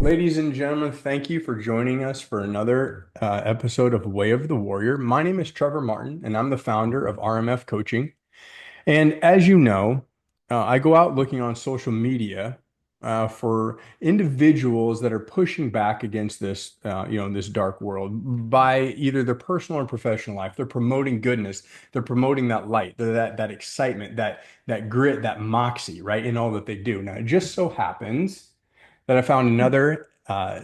Ladies and gentlemen, thank you for joining us for another episode of Way of the Warrior. My name is Trevor Martin, and I'm the founder of RMF Coaching. And as you know, I go out looking on social media for individuals that are pushing back against this, this dark world by either their personal or professional life. They're promoting goodness. They're promoting that light, that excitement, that grit, that moxie, right, in all that they do. Now, it just so happens that I found another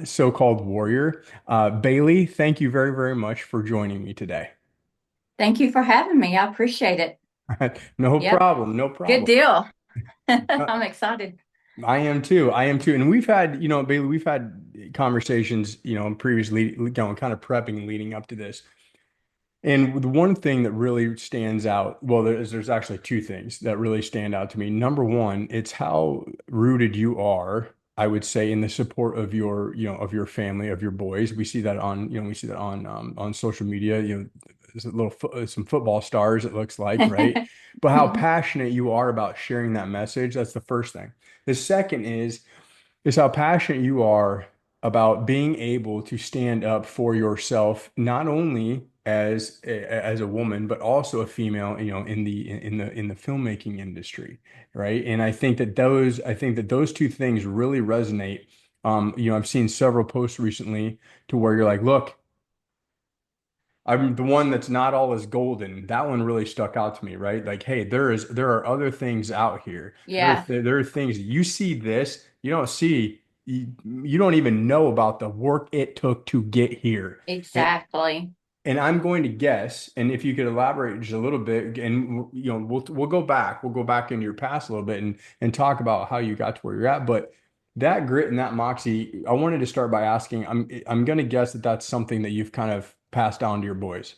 so-called warrior. Bailey, thank you very, very much for joining me today. Thank you for having me. I appreciate it. No Yep. problem, no Good problem. deal. Uh, I'm excited. I am too. I am too. And we've had, Bailey, we've had conversations, previously, kind of prepping and leading up to this. And the one thing that really stands out, well, there's actually two things that really stand out to me. Number one, it's how rooted you are, I would say, in the support of of your family, of your boys. We see that we see that on social media, there's some football stars, it looks like, right? But how passionate you are about sharing that message, that's the first thing. The second is how passionate you are about being able to stand up for yourself, not only as a woman, but also a female, in the filmmaking industry, right? And I think that those two things really resonate. I've seen several posts recently to where you're like, look, I'm the one that's not all as golden. That one really stuck out to me, right? Like, hey, there are other things out here. Yeah, There are things you see this, you don't see, you don't even know about the work it took to get here. And, exactly. and I'm going to guess, and if you could elaborate just a little bit, and we'll go back into your past a little bit and talk about how you got to where you're at. But that grit and that moxie, I wanted to start by asking, I'm going to guess that that's something that you've kind of passed down to your boys.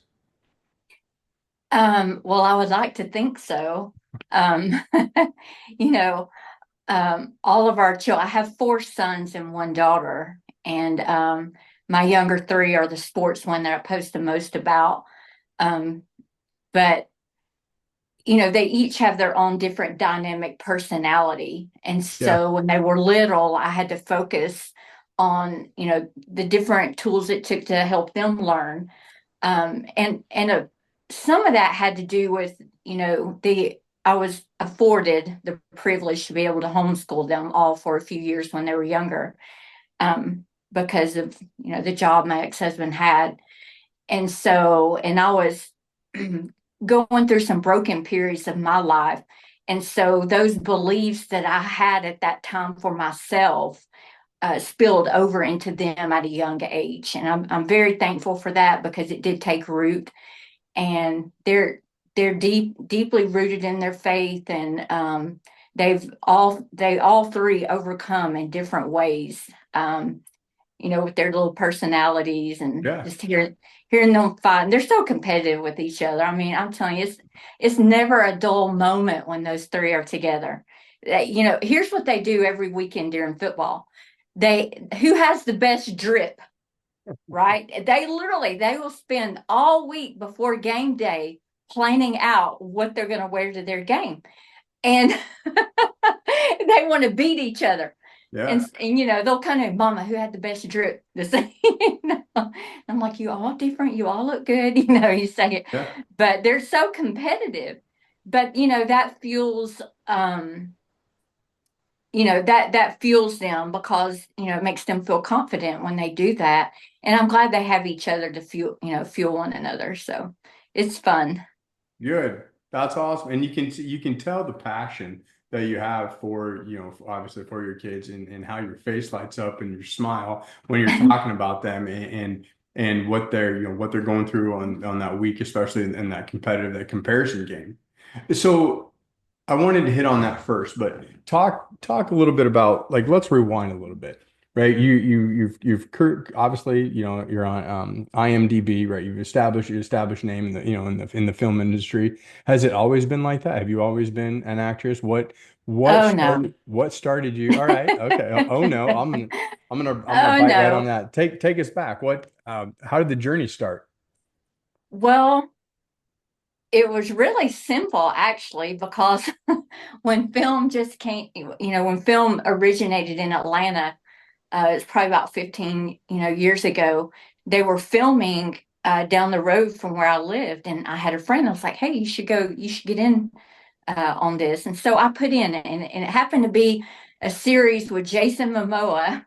Well, I would like to think so. Um, you know, all of our children, I have four sons and one daughter, and my younger three are the sports one that I post the most about. Um, but they each have their own different dynamic personality. And Yeah. so when they were little, I had to focus on, the different tools it took to help them learn. And some of that had to do with, the I was afforded the privilege to be able to homeschool them all for a few years when they were younger, because of, the job my ex-husband had. And I was going through some broken periods of my life. And so those beliefs that I had at that time for myself spilled over into them at a young age. And I'm very thankful for that because it did take root. And they're deeply rooted in their faith, and they all three overcome in different ways. With their little personalities, and Yeah. just hearing them fight. And they're so competitive with each other. I mean, I'm telling you, it's never a dull moment when those three are together. Here's what they do every weekend during football. They Who has the best drip, right? They will spend all week before game day planning out what they're going to wear to their game. And they want to beat each other. Yeah. And they'll kind of, Mama, who had the best drip this I'm like, you all different, you all look good, you say it. Yeah. But they're so competitive. But that fuels that fuels them, because it makes them feel confident when they do that. And I'm glad they have each other to fuel one another. So it's fun. Good. That's awesome. And you can tell the passion that you have for, obviously for your kids and how your face lights up and your smile when you're talking about them and what what they're going through on that week, especially in that that comparison game. So I wanted to hit on that first, but talk a little bit about, like, let's rewind a little bit, right? Obviously, you're on IMDb, right? You've established your established name in the in the film industry. Has it always been like that? Have you always been an actress? Oh no. What started you? All right, okay. Oh no, I'm gonna Oh bite right on no. that. Take us back. How did the journey start? Well, it was really simple, actually, because when film just came, when film originated in Atlanta, It's probably about 15, years ago. They were filming down the road from where I lived, and I had a friend that was like, "Hey, you should get in on this." And so I put in, and it happened to be a series with Jason Momoa,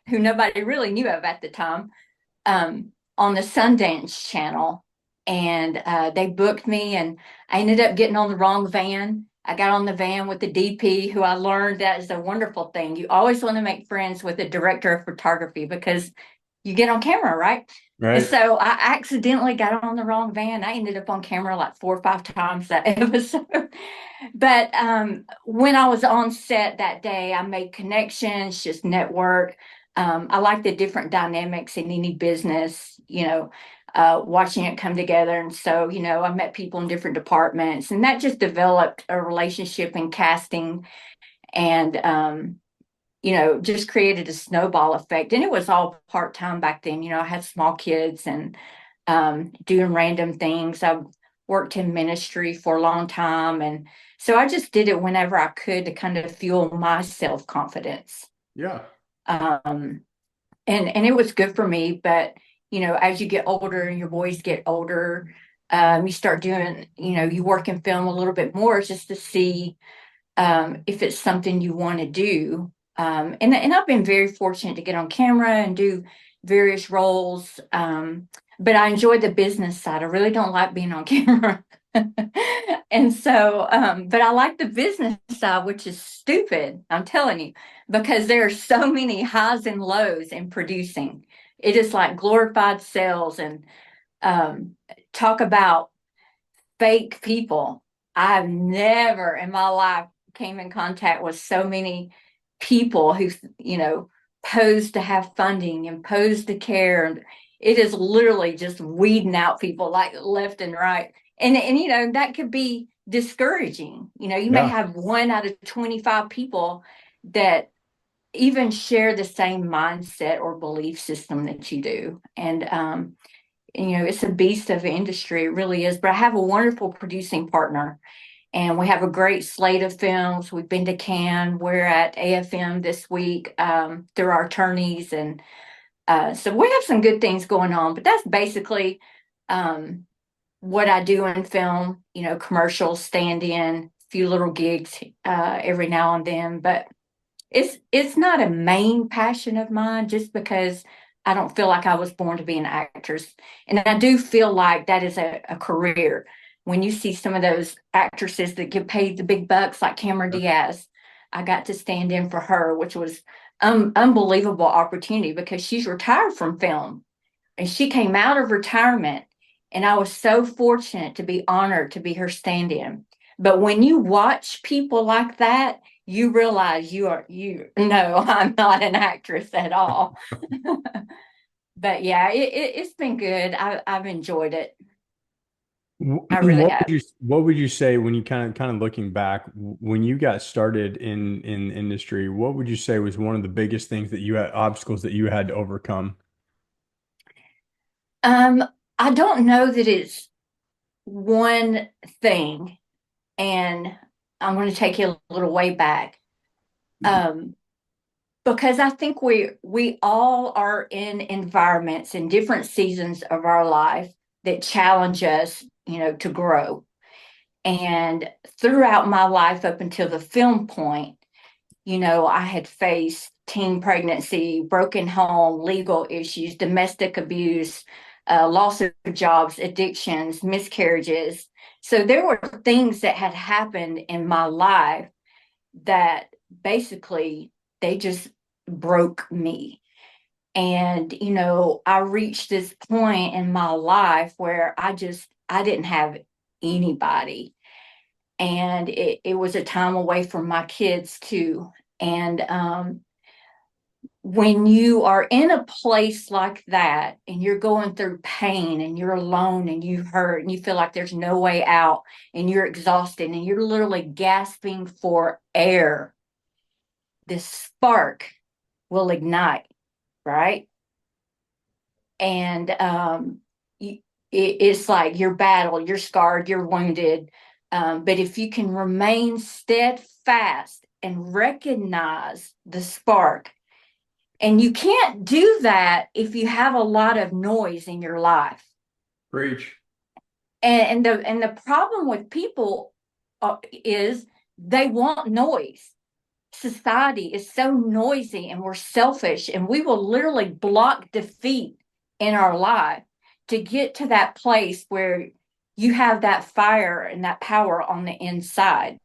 who nobody really knew of at the time, on the Sundance Channel. And they booked me, and I ended up getting on the wrong van. I got on the van with the DP, who I learned that is a wonderful thing. You always want to make friends with the director of photography because you get on camera, right? And Right. so I accidentally got on the wrong van. I ended up on camera like 4 or 5 times that episode. But when I was on set that day, I made connections, just network. I like the different dynamics in any business, watching it come together. And so, I met people in different departments, and that just developed a relationship in casting, and just created a snowball effect. And it was all part-time back then. I had small kids and doing random things. I worked in ministry for a long time. And so I just did it whenever I could to kind of fuel my self-confidence. Yeah. Um, and it was good for me. But, as you get older and your boys get older, you start doing, you work in film a little bit more just to see if it's something you want to do. And I've been very fortunate to get on camera and do various roles. But I enjoy the business side. I really don't like being on camera. And so, but I like the business side, which is stupid, I'm telling you, because there are so many highs and lows in producing. It is like glorified sales, and um, talk about fake people. I've never in my life came in contact with so many people who, pose to have funding and pose to care. And it is literally just weeding out people like left and right. And that could be discouraging. You may Yeah. have 1 out of 25 people that even share the same mindset or belief system that you do. And it's a beast of industry. It really is. But I have a wonderful producing partner, and we have a great slate of films. We've been to Cannes. We're at AFM this week through our attorneys. And so we have some good things going on. But that's basically um, what I do in film, commercials, stand in, few little gigs every now and then. But it's not a main passion of mine, just because I don't feel like I was born to be an actress. And I do feel like that is a career. When you see some of those actresses that get paid the big bucks, like Cameron Diaz, I got to stand in for her, which was unbelievable opportunity because she's retired from film, and she came out of retirement. And I was so fortunate to be honored to be her stand-in. But when you watch people like that, you realize no, I'm not an actress at all. But yeah, it's been good. I've enjoyed it. I really have. What would you say when you kind of looking back when you got started in the industry, what would you say was one of the biggest things that you had obstacles that you had to overcome? Um, I don't know that it's one thing, and I'm going to take you a little way back. Um, because I think we all are in environments in different seasons of our life that challenge us, to grow. And throughout my life up until the film point, I had faced teen pregnancy, broken home, legal issues, domestic abuse, loss of jobs, addictions, miscarriages. So there were things that had happened in my life that basically they just broke me. And, I reached this point in my life where I didn't have anybody. And it was a time away from my kids too. And when you are in a place like that and you're going through pain and you're alone and you hurt and you feel like there's no way out and you're exhausted and you're literally gasping for air, this spark will ignite, right? And it's like you're battled, you're scarred, you're wounded. But if you can remain steadfast and recognize the spark, And you can't do that if you have a lot of noise in your life. Preach. And the problem with people is they want noise. Society is so noisy and we're selfish, and we will literally block defeat in our life to get to that place where you have that fire and that power on the inside.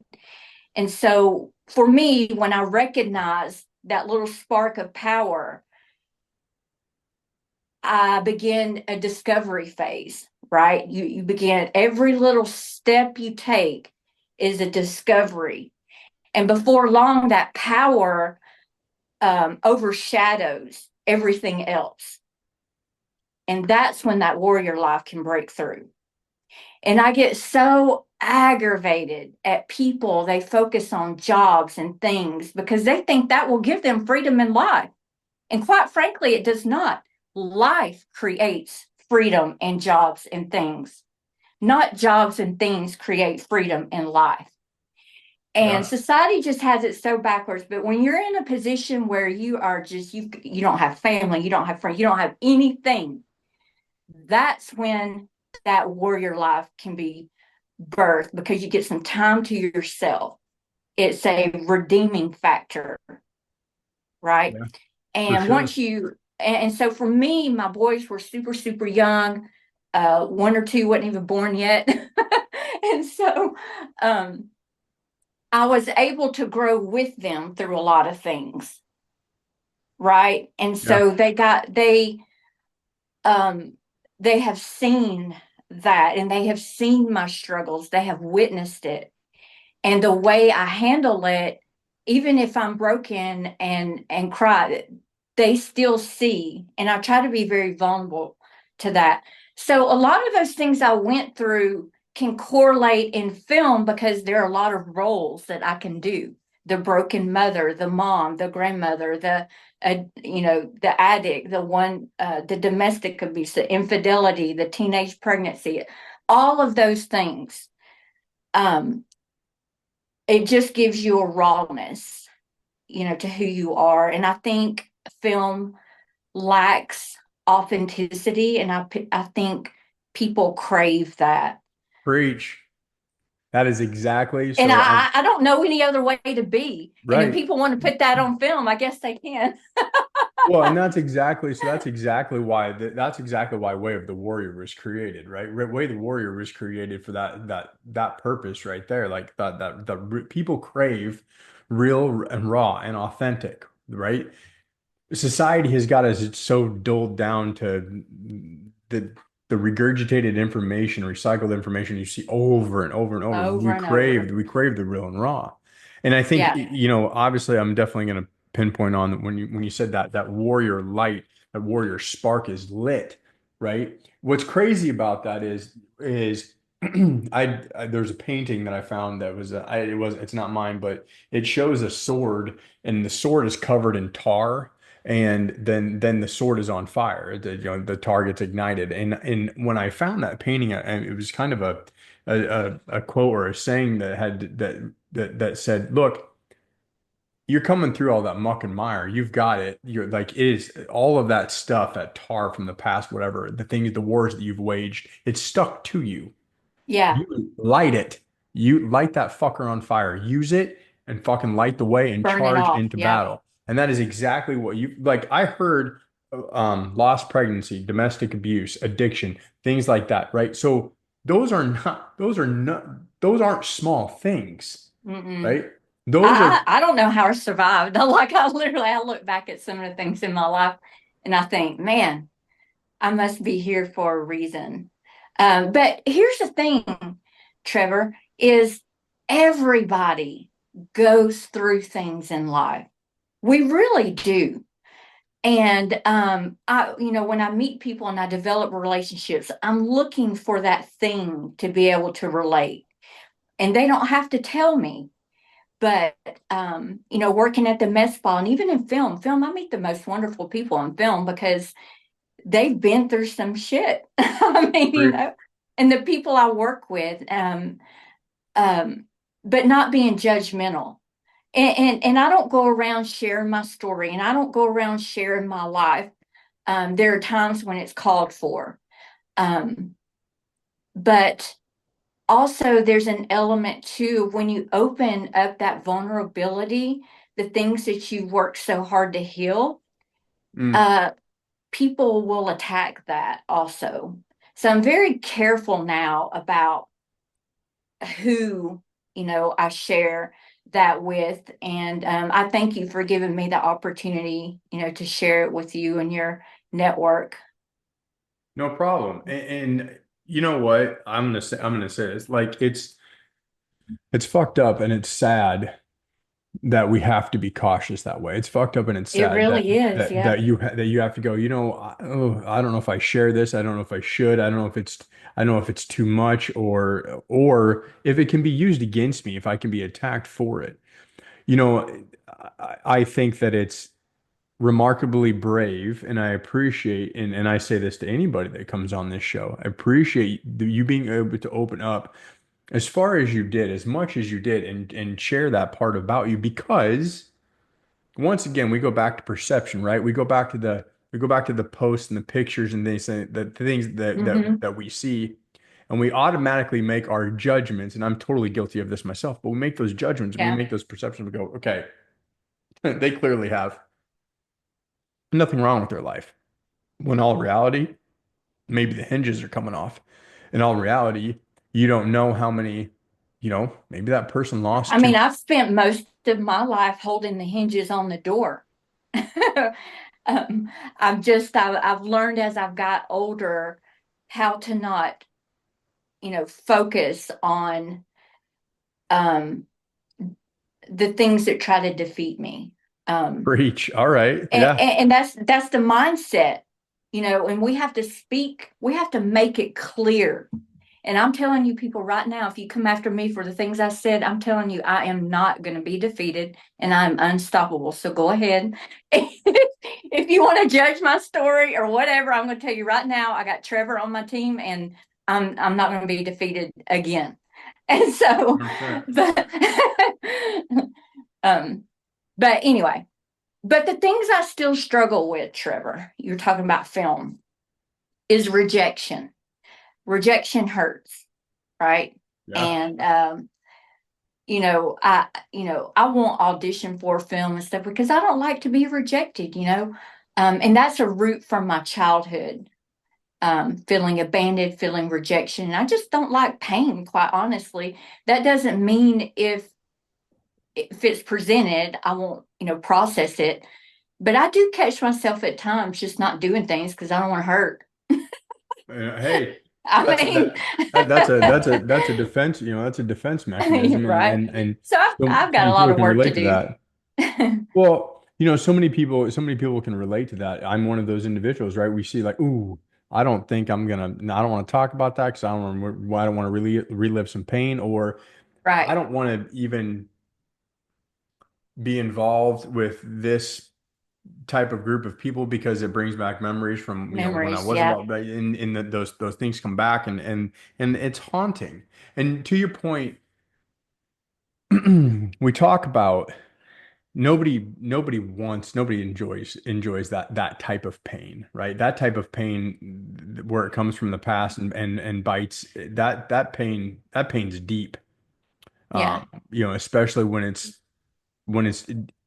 And so for me, when I recognize that little spark of power, I begin a discovery phase, right? You begin, every little step you take is a discovery. And before long, that power overshadows everything else. And that's when that warrior life can break through. And I get so aggravated at people. They focus on jobs and things because they think that will give them freedom in life. And quite frankly, it does not. Life creates freedom and jobs and things, not jobs and things create freedom in life. And Yeah. society just has it so backwards. But when you're in a position where you are just, you don't have family, you don't have friends, you don't have anything, that's when that warrior life can be birthed, because you get some time to yourself. It's a redeeming factor, right? Yeah, for And sure. once you, and so for me, my boys were super, super young. One or two wasn't even born yet. And so I was able to grow with them through a lot of things, right? And Yeah. so um they have seen that, and they have seen my struggles, they have witnessed it, and the way I handle it, even if I'm broken and cry, they still see, and I try to be very vulnerable to that. So a lot of those things I went through can correlate in film because there are a lot of roles that I can do: the broken mother, the mom, the grandmother, the the addict, the one, the domestic abuse, the infidelity, the teenage pregnancy, all of those things. um it just gives you a rawness, to who you are. And I think film lacks authenticity, and I think people crave that. Preach. That is exactly And so. I don't know any other way to be. And if Right. people want to put that on film, I guess they can. Well, and that's exactly why that's exactly why Way of the Warrior was created, right? Way of the Warrior was created for that purpose right there. Like people crave real and raw and authentic, right? Society has got us so dulled down to the the regurgitated information, recycled information you see over and over and over. Over and over. We crave the real and raw. And I think, Yeah. obviously I'm definitely going to pinpoint on when you said that warrior light, that warrior spark is lit, right? What's crazy about that is there's a painting that I found that was it's not mine, but it shows a sword, and the sword is covered in tar, and then the sword is on fire. The tar gets ignited. And when I found that painting, it was kind of a quote or a saying that had that said, "Look, you're coming through all that muck and mire. You've got it. You're like, it is all of that stuff, that tar from the past, whatever, the things, the wars that you've waged, it's stuck to you. Yeah. You light it. You light that fucker on fire. Use it and fucking light the way and Burn it charge off. into Yeah. battle." And that is exactly what you like. I heard lost pregnancy, domestic abuse, addiction, things like that, right? So those aren't small things, Mm-mm. right? Those are I don't know how I survived. I look back at some of the things in my life and I think, man, I must be here for a reason. But here's the thing, Trevor, is everybody goes through things in life. We really do. And when I meet people and I develop relationships, I'm looking for that thing to be able to relate. And they don't have to tell me. But working at the mess ball, and even in film, I meet the most wonderful people in film because they've been through some shit. I mean, and the people I work with, um, but not being judgmental. and I don't go around sharing my story, and I don't go around sharing my life. There are times when it's called for. Um, but also there's an element too when you open up that vulnerability, the things that you worked so hard to heal, Mm, uh, people will attack that also. So I'm very careful now about who, I share that with. And I thank you for giving me the opportunity, to share it with you and your network. no problem. And you know what? I'm gonna say this. Like it's fucked up and it's sad that we have to be cautious that way. It's fucked up and it's It sad really is. Yeah. that you have to go, I don't know if I share this. I don't know if I should. I don't know if it's too much or if it can be used against me, if I can be attacked for it. You know, I think that it's remarkably brave, and I appreciate, and I say this to anybody that comes on this show, I appreciate you being able to open up as far as you did, as much as you did, and share that part about you because once again we go back to perception, right? We go back to the posts and the pictures and they say the things Hmm. that we see, and we automatically make our judgments, and I'm totally guilty of this myself, but we make those judgments and we Yeah. make those perceptions. We go, okay, they clearly have nothing wrong with their life. When all reality, maybe the hinges are coming off. In all reality, you don't know how many, maybe that person lost I two. mean, I've spent most of my life holding the hinges on the door. I've learned as I've got older how to not, focus on um, the things that try to defeat me. Um, Preach. All right. and, Yeah. and that's the mindset, and we have to speak, we have to make it clear. And I'm telling you, people, right now, if you come after me for the things I said, I'm telling you, I am not going to be defeated and I'm unstoppable. So go ahead. If you want to judge my story or whatever, I'm going to tell you right now, I got Trevor on my team and I'm not going to be defeated again. And so, 100%. but, um, but anyway, but the things I still struggle with, Trevor, you're talking about film, is rejection. Rejection hurts, right? Yeah. And I won't audition for a film and stuff because I don't like to be rejected. And that's a root from my childhood. Feeling abandoned, feeling rejection. And I just don't like pain, quite honestly. That doesn't mean if it's presented, I won't, process it. But I do catch myself at times just not doing things because I don't want to hurt. Hey, I that's mean, that's a defense, that's a defense mechanism, right. and So so I've got many a lot people of can work to relate to do. that. Well, so many people can relate to that. I'm one of those individuals, right? We see like, ooh, I don't want to talk about that because I don't want to really relive some pain, or I Right. don't want to even be involved with this type of group of people because it brings back memories from when I Memories. was Yeah. about those things come back and it's haunting. And to your point, we talk about nobody enjoys that type of pain, right? That type of pain where it comes from the past and bites that pain's deep. Yeah. Especially when it's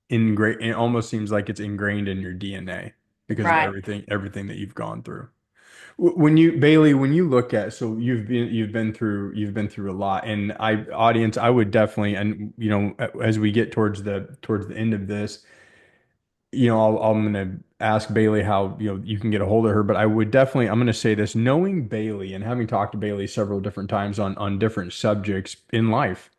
ingrained, it almost seems like it's ingrained in your DNA because of Right. everything that you've gone through. When you Bailey, when you look at so you've been through a lot, and I would definitely, and as we get towards the end of this, I'm gonna ask Bailey how you can get a hold of her, but I'm gonna say this, knowing Bailey and having talked to Bailey several different times on different subjects in life,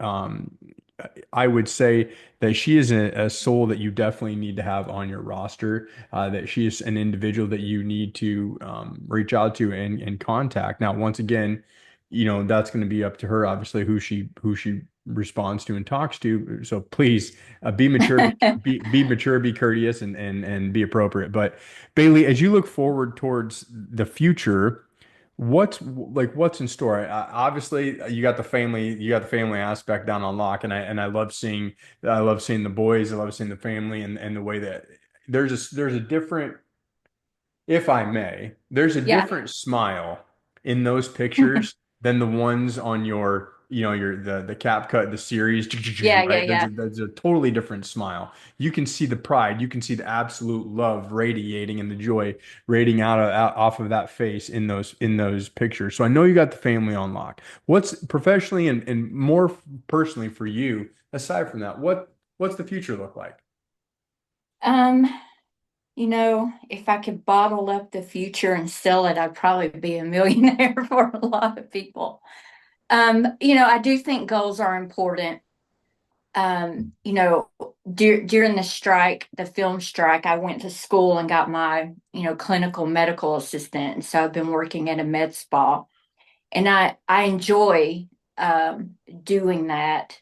I would say that she is a soul that you definitely need to have on your roster. That she is an individual that you need to reach out to and contact. Now, once again, that's going to be up to her, obviously, who she responds to and talks to. So please be mature, be mature, be courteous, and be appropriate. But Bailey, as you look forward towards the future, what's in store? Obviously, you got the family aspect down on lock, and I love seeing the boys, I love seeing the family, and the way that there's a different, if I may, there's a Yeah. different smile in those pictures than the ones on your, the cap cut, the series, Yeah, yeah, right? yeah. There's a totally different smile. You can see the pride, you can see the absolute love radiating and the joy radiating out off of that face in those pictures. So I know you got the family on lock. What's professionally and more personally for you, aside from that, what's the future look like? Um, if I could bottle up the future and sell it, I'd probably be a millionaire for a lot of people. I do think goals are important. During the strike, the film strike, I went to school and got my, clinical medical assistant. And so I've been working at a med spa, and I enjoy doing that.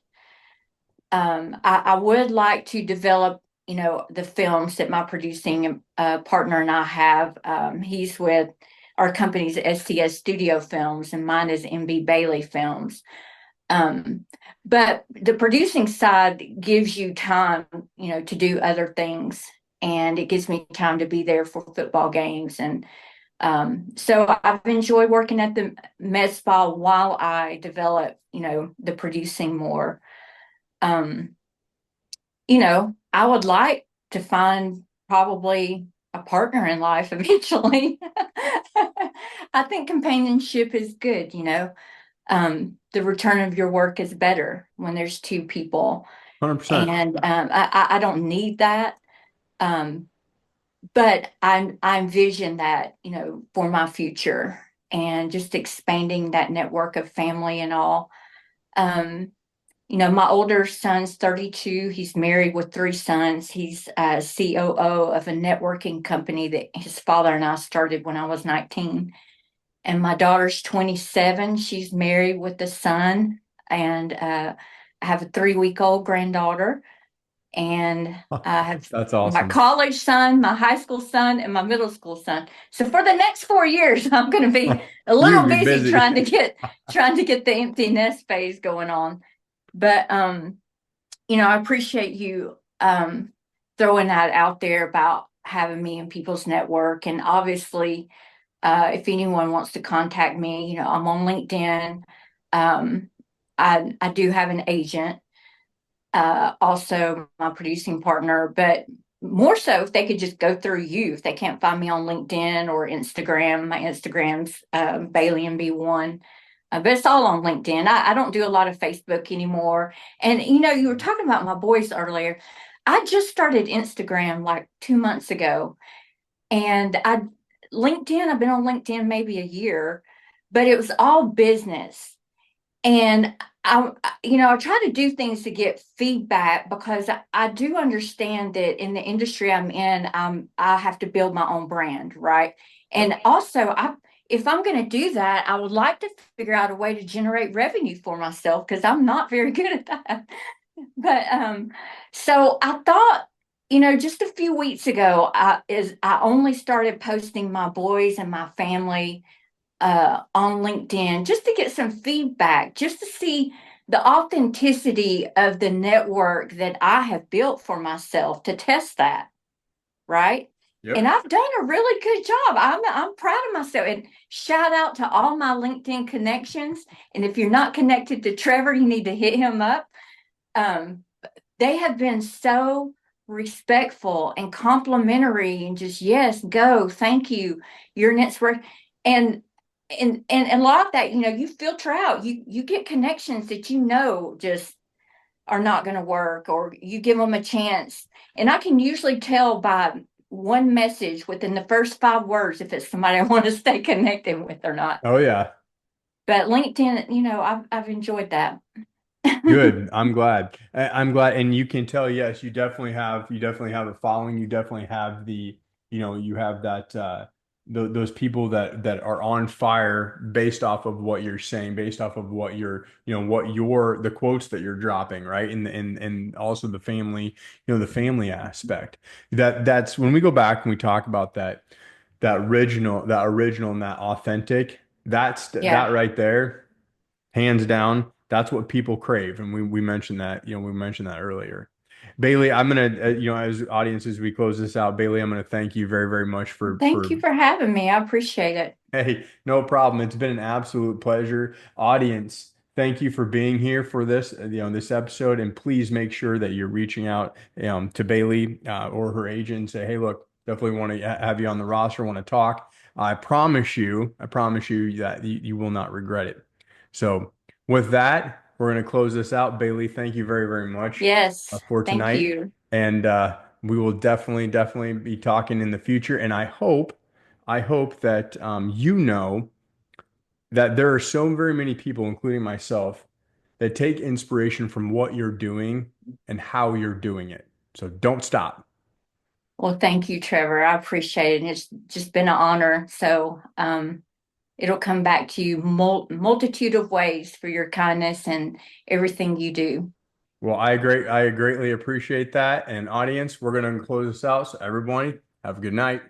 I would like to develop, the films that my producing partner and I have. He's with our company's STS Studio Films, and mine is MB Bailey Films. Um, but the producing side gives you time, to do other things, and it gives me time to be there for football games. And so I've enjoyed working at the med spa while I develop, the producing more. Um, I would like to find probably a partner in life eventually. I think companionship is good, the return of your work is better when there's two people. 100%. And I don't need that. Um, but I envision that, for my future and just expanding that network of family and all. Um, my older son's 32. He's married with three sons. He's a COO of a networking company that his father and I started when I was 19. And my daughter's 27. She's married with a son, and I have a 3-week-old granddaughter. And I have That's my awesome. college son, my high school son, and my middle school son. So for the next 4 years, I'm going to be a You're little gonna be busy busy. trying to get the empty nest phase going on. But I appreciate you throwing that out there about having me in people's network. And obviously, if anyone wants to contact me, I'm on LinkedIn. Um, I do have an agent, also my producing partner, but more so if they could just go through you. If they can't find me on LinkedIn or Instagram, my Instagram's Bailey and B1. But it's all on LinkedIn. I don't do a lot of Facebook anymore. And you were talking about my boys earlier. I just started Instagram like 2 months ago, and I've been on LinkedIn maybe a year, but it was all business. And I try to do things to get feedback because I do understand that in the industry I'm in, I have to build my own brand, right? And Yep. also, if I'm going to do that, I would like to figure out a way to generate revenue for myself because I'm not very good at that. But so I thought, just a few weeks ago, I only started posting my boys and my family on LinkedIn just to get some feedback, just to see the authenticity of the network that I have built for myself to test that, right? And Yep. I've done a really good job. I'm proud of myself. And shout out to all my LinkedIn connections. And if you're not connected to Trevor, you need to hit him up. Um, they have been so respectful and complimentary and just yes, go, thank you, your next work. And and a lot of that, you filter out, you get connections that just are not going to work, or you give them a chance. And I can usually tell by one message within the first 5 words if it's somebody I want to stay connected with or not. Oh yeah. But LinkedIn, I've enjoyed that. Good. I'm glad. I'm glad. And you can tell, yes, you definitely have a following. You definitely have you have that, those people that are on fire based off of what you're saying, based off of what you're, the quotes that you're dropping, right? And also the family, the family aspect. That's when we go back and we talk about that original and that authentic. Yeah. that right there, hands down, that's what people crave. And we mentioned that, we mentioned that earlier. Bailey, I'm gonna, as audience, as we close this out, Bailey, I'm gonna thank you very, very much Thank you for having me. I appreciate it. hey, no problem. It's been an absolute pleasure. Audience, thank you for being here for this, this episode. And please make sure that you're reaching out to Bailey or her agent and say, hey, look, definitely want to have you on the roster, want to talk. I promise you that you will not regret it. So with that, we're going to close this out. Bailey, thank you very, very much Yes. for Thank tonight. you. And we will definitely, definitely be talking in the future. And I hope that you know that there are so very many people, including myself, that take inspiration from what you're doing and how you're doing it. So don't stop. Well, thank you, Trevor. I appreciate it. And it's just been an honor. So, it'll come back to you multitude of ways for your kindness and everything you do. Well, I greatly appreciate that. And audience, we're going to close this out. So everybody, have a good night.